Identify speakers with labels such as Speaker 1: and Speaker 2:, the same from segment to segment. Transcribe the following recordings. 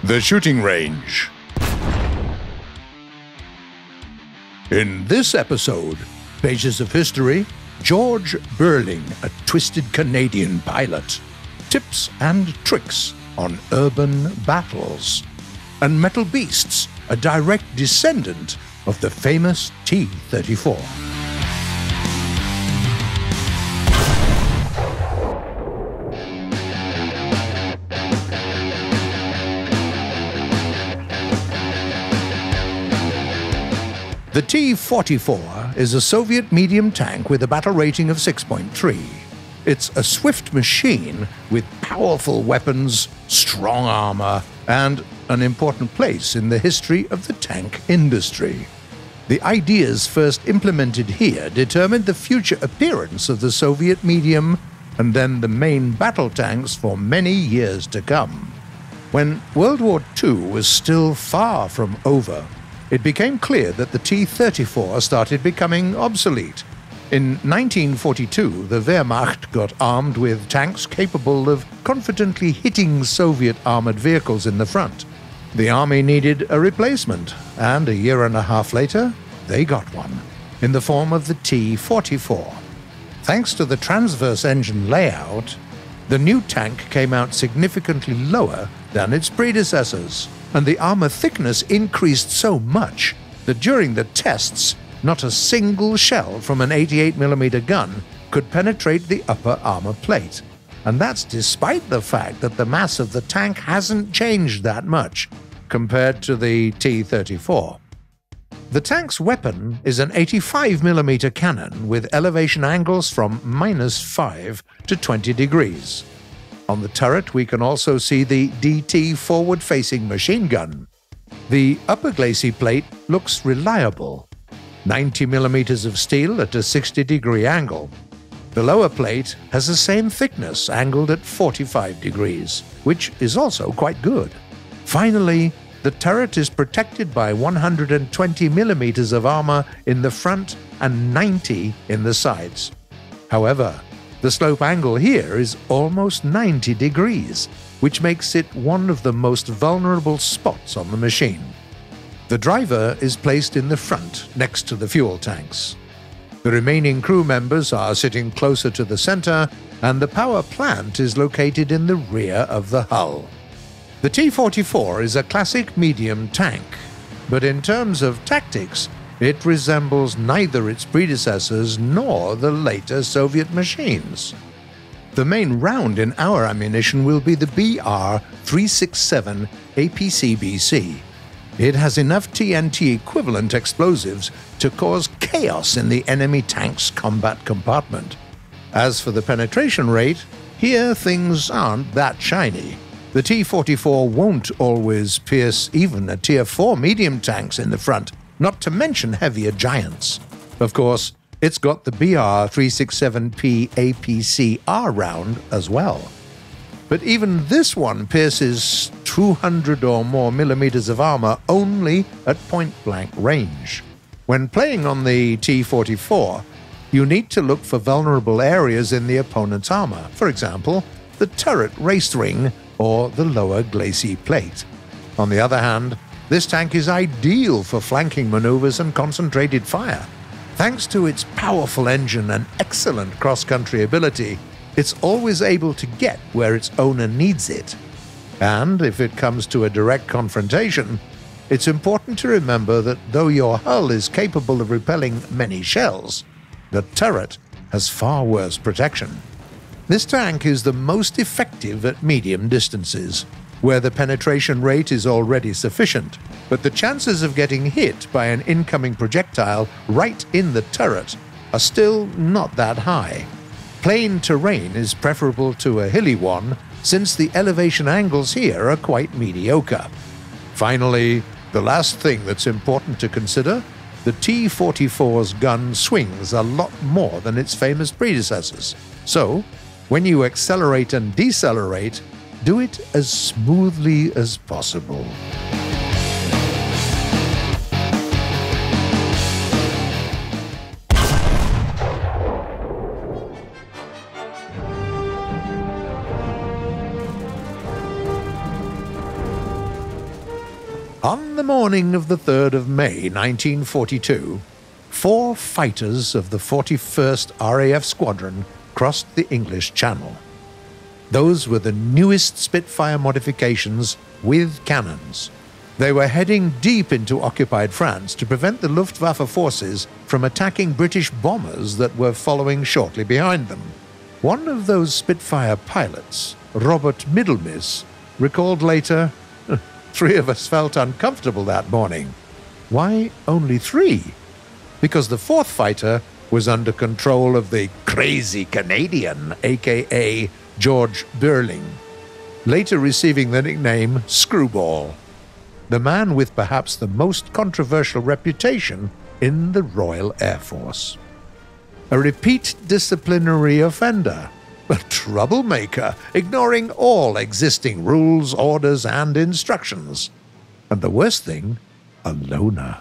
Speaker 1: The shooting range. In this episode, Pages of History, George Beurling, a twisted Canadian pilot, tips and tricks on urban battles, and Metal Beasts, a direct descendant of the famous T-34. The T-44 is a Soviet medium tank with a battle rating of 6.3. It's a swift machine with powerful weapons, strong armor, and an important place in the history of the tank industry. The ideas first implemented here determined the future appearance of the Soviet medium and then the main battle tanks for many years to come. When World War II was still far from over, it became clear that the T-34 started becoming obsolete. In 1942, the Wehrmacht got armed with tanks capable of confidently hitting Soviet armored vehicles in the front. The army needed a replacement, and a year and a half later, they got one, in the form of the T-44. Thanks to the transverse engine layout, the new tank came out significantly lower than its predecessors, and the armor thickness increased so much that during the tests, not a single shell from an 88mm gun could penetrate the upper armor plate. And that's despite the fact that the mass of the tank hasn't changed that much compared to the T-34. The tank's weapon is an 85mm cannon with elevation angles from -5 to 20 degrees. On the turret, we can also see the DT forward-facing machine gun. The upper glacis plate looks reliable, 90mm of steel at a 60-degree angle. The lower plate has the same thickness, angled at 45 degrees, which is also quite good. Finally, the turret is protected by 120mm of armor in the front and 90 in the sides. However, the slope angle here is almost 90 degrees, which makes it one of the most vulnerable spots on the machine. The driver is placed in the front, next to the fuel tanks. The remaining crew members are sitting closer to the center, and the power plant is located in the rear of the hull. The T-44 is a classic medium tank, but in terms of tactics, it resembles neither its predecessors nor the later Soviet machines. The main round in our ammunition will be the BR-367 APC-BC. It has enough TNT-equivalent explosives to cause chaos in the enemy tank's combat compartment. As for the penetration rate, here things aren't that shiny. The T-44 won't always pierce even a Tier 4 medium tanks in the front, not to mention heavier giants. Of course, it's got the BR-367P APC-R round as well. But even this one pierces 200 or more millimeters of armor only at point-blank range. When playing on the T-44, you need to look for vulnerable areas in the opponent's armor, for example, the turret race ring or the lower glacis plate. On the other hand, this tank is ideal for flanking maneuvers and concentrated fire. Thanks to its powerful engine and excellent cross-country ability, it's always able to get where its owner needs it. And if it comes to a direct confrontation, it's important to remember that though your hull is capable of repelling many shells, the turret has far worse protection. This tank is the most effective at medium distances, where the penetration rate is already sufficient, but the chances of getting hit by an incoming projectile right in the turret are still not that high. Plain terrain is preferable to a hilly one, since the elevation angles here are quite mediocre. Finally, the last thing that's important to consider, the T-44's gun swings a lot more than its famous predecessors. So, when you accelerate and decelerate, do it as smoothly as possible. On the morning of the 3rd of May, 1942, 4 fighters of the 41st RAF Squadron crossed the English Channel. Those were the newest Spitfire modifications with cannons. They were heading deep into occupied France to prevent the Luftwaffe forces from attacking British bombers that were following shortly behind them. One of those Spitfire pilots, Robert Middlemiss, recalled later, 3 of us felt uncomfortable that morning. Why only 3? Because the 4th fighter was under control of the crazy Canadian, aka George Beurling, later receiving the nickname Screwball, the man with perhaps the most controversial reputation in the Royal Air Force. A repeat disciplinary offender, a troublemaker, ignoring all existing rules, orders, and instructions. And the worst thing, a loner.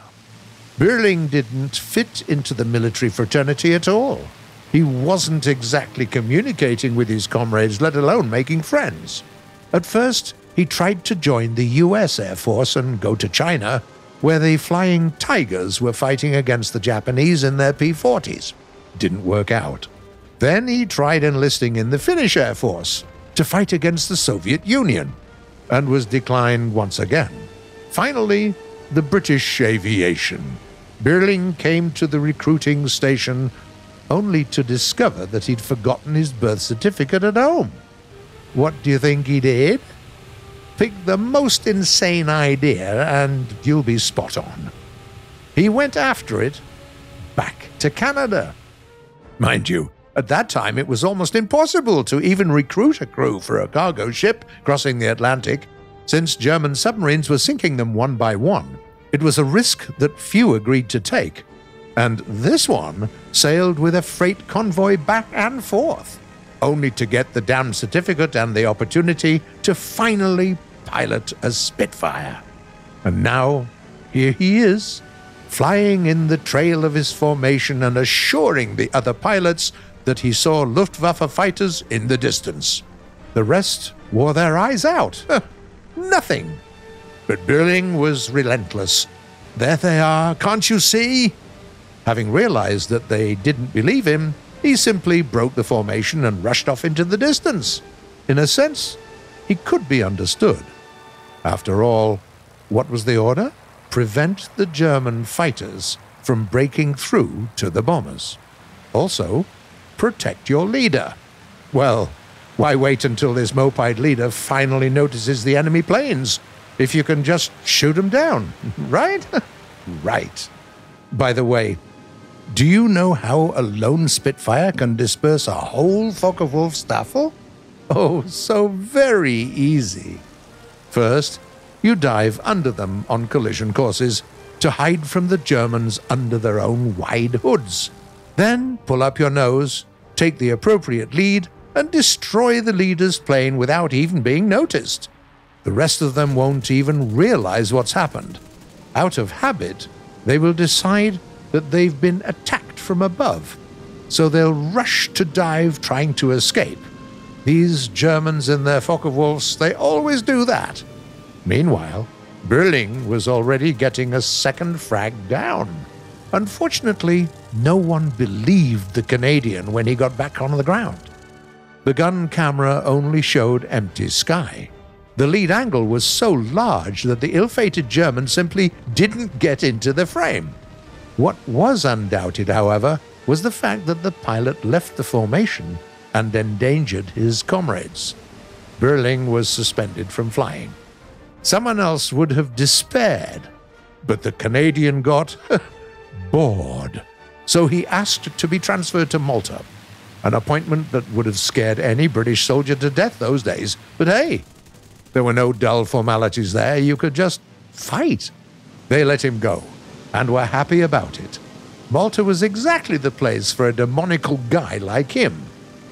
Speaker 1: Beurling didn't fit into the military fraternity at all. He wasn't exactly communicating with his comrades, let alone making friends. At first, he tried to join the US Air Force and go to China, where the Flying Tigers were fighting against the Japanese in their P-40s. Didn't work out. Then he tried enlisting in the Finnish Air Force to fight against the Soviet Union, and was declined once again. Finally, the British aviation. Beurling came to the recruiting station only to discover that he'd forgotten his birth certificate at home. What do you think he did? Pick the most insane idea and you'll be spot on. He went after it back to Canada. Mind you, at that time it was almost impossible to even recruit a crew for a cargo ship crossing the Atlantic, since German submarines were sinking them one by one. It was a risk that few agreed to take, and this one sailed with a freight convoy back and forth, only to get the damned certificate and the opportunity to finally pilot a Spitfire. And now, here he is, flying in the trail of his formation and assuring the other pilots that he saw Luftwaffe fighters in the distance. The rest wore their eyes out. Nothing. But Beurling was relentless. There they are, can't you see? Having realized that they didn't believe him, he simply broke the formation and rushed off into the distance. In a sense, he could be understood. After all, what was the order? Prevent the German fighters from breaking through to the bombers. Also, protect your leader. Well, why wait until this moped leader finally notices the enemy planes, if you can just shoot them down, right? Right. By the way, do you know how a lone Spitfire can disperse a whole Focke-Wulf Staffel? Oh, so very easy. First, you dive under them on collision courses to hide from the Germans under their own wide hoods. Then pull up your nose, take the appropriate lead, and destroy the leader's plane without even being noticed. The rest of them won't even realize what's happened. Out of habit, they will decide that they've been attacked from above, so they'll rush to dive trying to escape. These Germans and their Focke-Wulfs, they always do that. Meanwhile, Beurling was already getting a second frag down. Unfortunately, no one believed the Canadian when he got back on the ground. The gun camera only showed empty sky. The lead angle was so large that the ill-fated German simply didn't get into the frame. What was undoubted, however, was the fact that the pilot left the formation and endangered his comrades. Beurling was suspended from flying. Someone else would have despaired, but the Canadian got bored. So he asked to be transferred to Malta, an appointment that would have scared any British soldier to death those days. But hey, there were no dull formalities there. You could just fight. They let him go, and were happy about it. Malta was exactly the place for a demonical guy like him.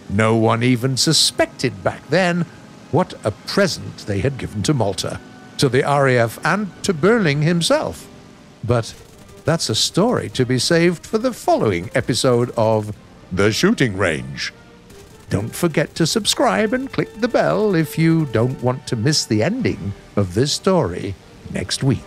Speaker 1: No one even suspected back then what a present they had given to Malta, to the RAF, and to Beurling himself. But that's a story to be saved for the following episode of The Shooting Range. Don't forget to subscribe and click the bell if you don't want to miss the ending of this story next week.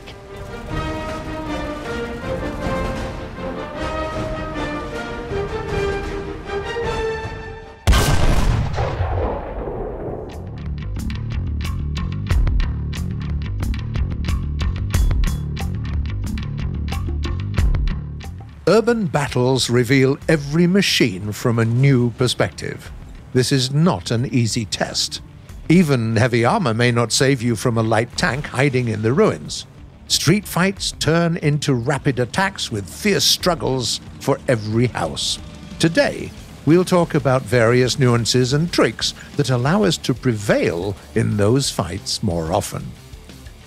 Speaker 1: Urban battles reveal every machine from a new perspective. This is not an easy test. Even heavy armor may not save you from a light tank hiding in the ruins. Street fights turn into rapid attacks with fierce struggles for every house. Today, we'll talk about various nuances and tricks that allow us to prevail in those fights more often.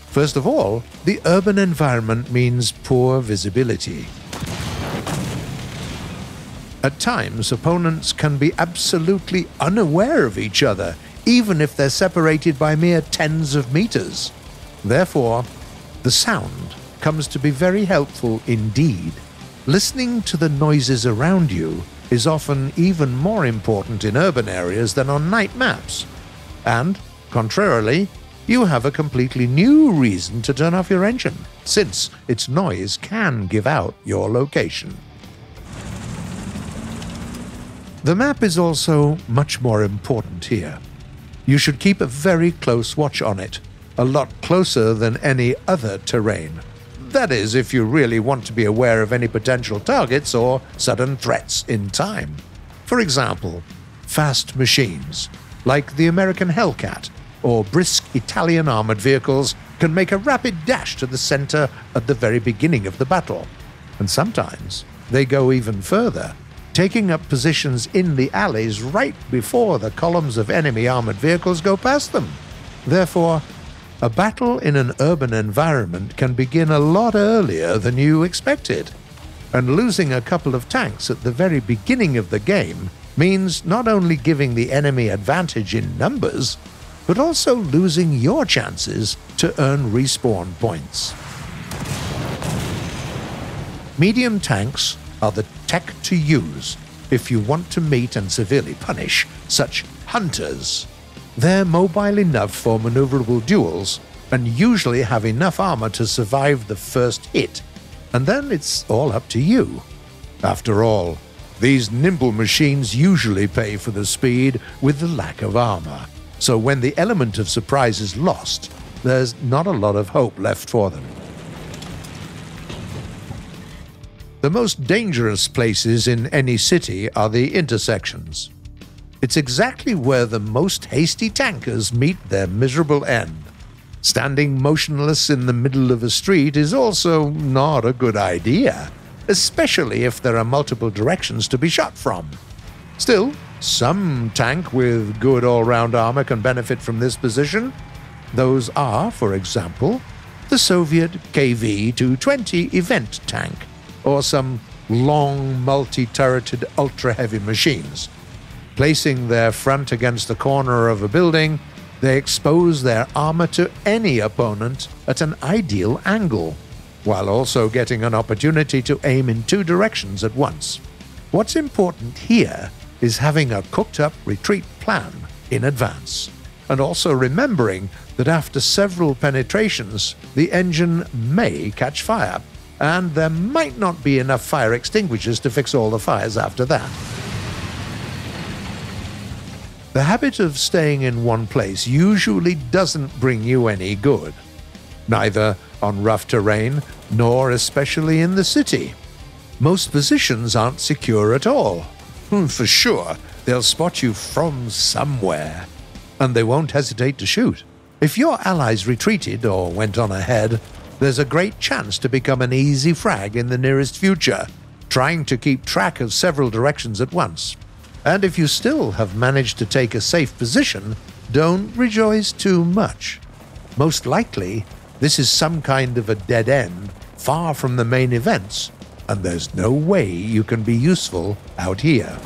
Speaker 1: First of all, the urban environment means poor visibility. At times, opponents can be absolutely unaware of each other, even if they're separated by mere tens of meters. Therefore, the sound comes to be very helpful indeed. Listening to the noises around you is often even more important in urban areas than on night maps. And, contrarily, you have a completely new reason to turn off your engine, since its noise can give out your location. The map is also much more important here. You should keep a very close watch on it, a lot closer than any other terrain. That is, if you really want to be aware of any potential targets or sudden threats in time. For example, fast machines, like the American Hellcat, or brisk Italian armored vehicles can make a rapid dash to the center at the very beginning of the battle. And sometimes they go even further, taking up positions in the alleys right before the columns of enemy armored vehicles go past them. Therefore, a battle in an urban environment can begin a lot earlier than you expected. And losing a couple of tanks at the very beginning of the game means not only giving the enemy advantage in numbers, but also losing your chances to earn respawn points. Medium tanks are the tech to use if you want to meet and severely punish such hunters. They're mobile enough for maneuverable duels and usually have enough armor to survive the first hit, and then it's all up to you. After all, these nimble machines usually pay for the speed with the lack of armor, so when the element of surprise is lost, there's not a lot of hope left for them. The most dangerous places in any city are the intersections. It's exactly where the most hasty tankers meet their miserable end. Standing motionless in the middle of a street is also not a good idea, especially if there are multiple directions to be shot from. Still, some tank with good all-round armor can benefit from this position. Those are, for example, the Soviet KV-220 event tank, or some long multi-turreted ultra-heavy machines. Placing their front against the corner of a building, they expose their armor to any opponent at an ideal angle, while also getting an opportunity to aim in two directions at once. What's important here is having a cooked-up retreat plan in advance, and also remembering that after several penetrations, the engine may catch fire, and there might not be enough fire extinguishers to fix all the fires after that. The habit of staying in one place usually doesn't bring you any good, neither on rough terrain nor especially in the city. Most positions aren't secure at all. For sure, they'll spot you from somewhere, and they won't hesitate to shoot. If your allies retreated or went on ahead, there's a great chance to become an easy frag in the nearest future, trying to keep track of several directions at once. And if you still have managed to take a safe position, don't rejoice too much. Most likely, this is some kind of a dead end, far from the main events, and there's no way you can be useful out here.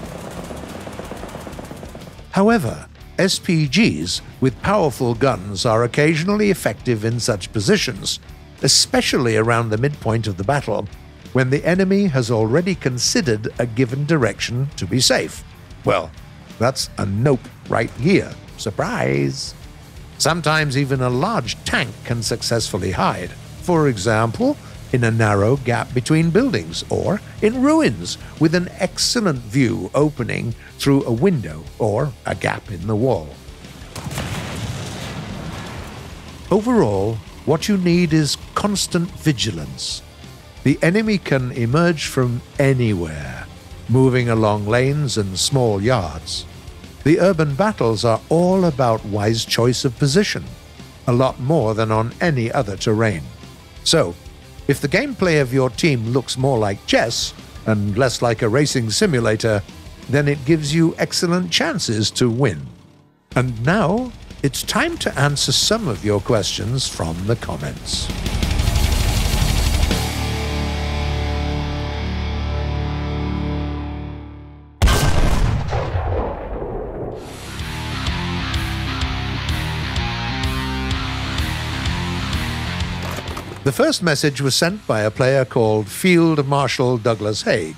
Speaker 1: However, SPGs with powerful guns are occasionally effective in such positions, especially around the midpoint of the battle, when the enemy has already considered a given direction to be safe. Well, that's a nope right here. Surprise! Sometimes even a large tank can successfully hide. For example, in a narrow gap between buildings, or in ruins with an excellent view opening through a window or a gap in the wall. Overall, what you need is constant vigilance. The enemy can emerge from anywhere, moving along lanes and small yards. The urban battles are all about wise choice of position, a lot more than on any other terrain. So, if the gameplay of your team looks more like chess and less like a racing simulator, then it gives you excellent chances to win. And now, it's time to answer some of your questions from the comments. The first message was sent by a player called Field Marshal Douglas Haig.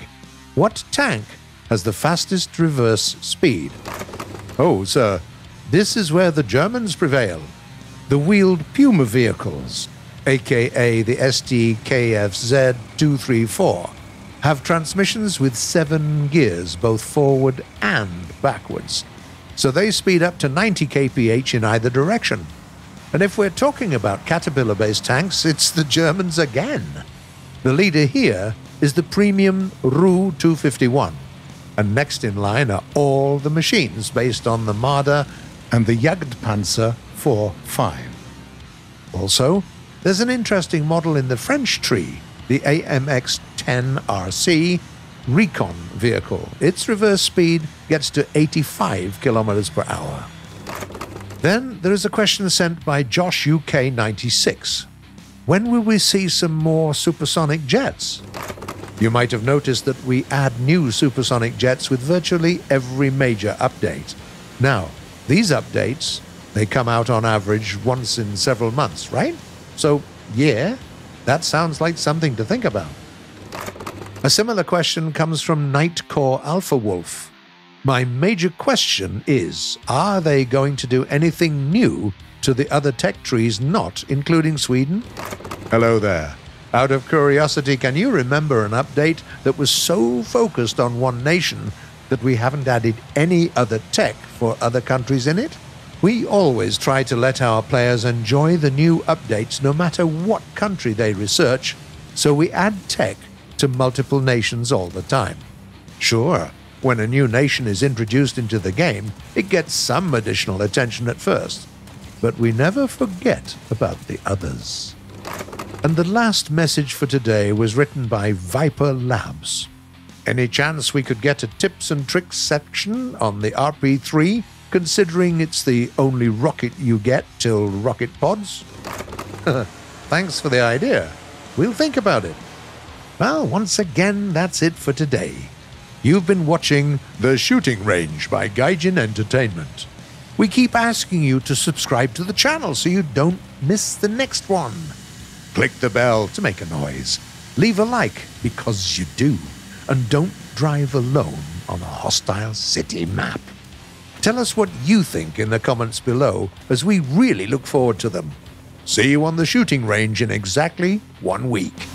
Speaker 1: What tank has the fastest reverse speed? Oh, sir, this is where the Germans prevail. The wheeled Puma vehicles, aka the STKFZ 234, have transmissions with 7 gears, both forward and backwards, so they speed up to 90 kph in either direction. And if we're talking about Caterpillar-based tanks, it's the Germans again. The leader here is the premium Ru 251, and next in line are all the machines based on the Marder and the Jagdpanzer 4.5. Also, there's an interesting model in the French tree, the AMX-10RC Recon vehicle. Its reverse speed gets to 85 kilometers per hour. Then there is a question sent by Josh UK 96. When will we see some more supersonic jets? You might have noticed that we add new supersonic jets with virtually every major update. Now, these updates, they come out on average once in several months, right? So, yeah, that sounds like something to think about. A similar question comes from Nightcore Alpha Wolf. My major question is, are they going to do anything new to the other tech trees not including Sweden? Hello there. Out of curiosity, can you remember an update that was so focused on one nation that we haven't added any other tech for other countries in it? We always try to let our players enjoy the new updates no matter what country they research, so we add tech to multiple nations all the time. Sure, when a new nation is introduced into the game, it gets some additional attention at first, but we never forget about the others. And the last message for today was written by Viper Labs. Any chance we could get a tips and tricks section on the RP3, considering it's the only rocket you get till rocket pods? Thanks for the idea. We'll think about it. Well, once again, that's it for today. You've been watching The Shooting Range by Gaijin Entertainment. We keep asking you to subscribe to the channel so you don't miss the next one. Click the bell to make a noise. Leave a like because you do. And don't drive alone on a hostile city map. Tell us what you think in the comments below, as we really look forward to them. See you on the shooting range in exactly 1 week.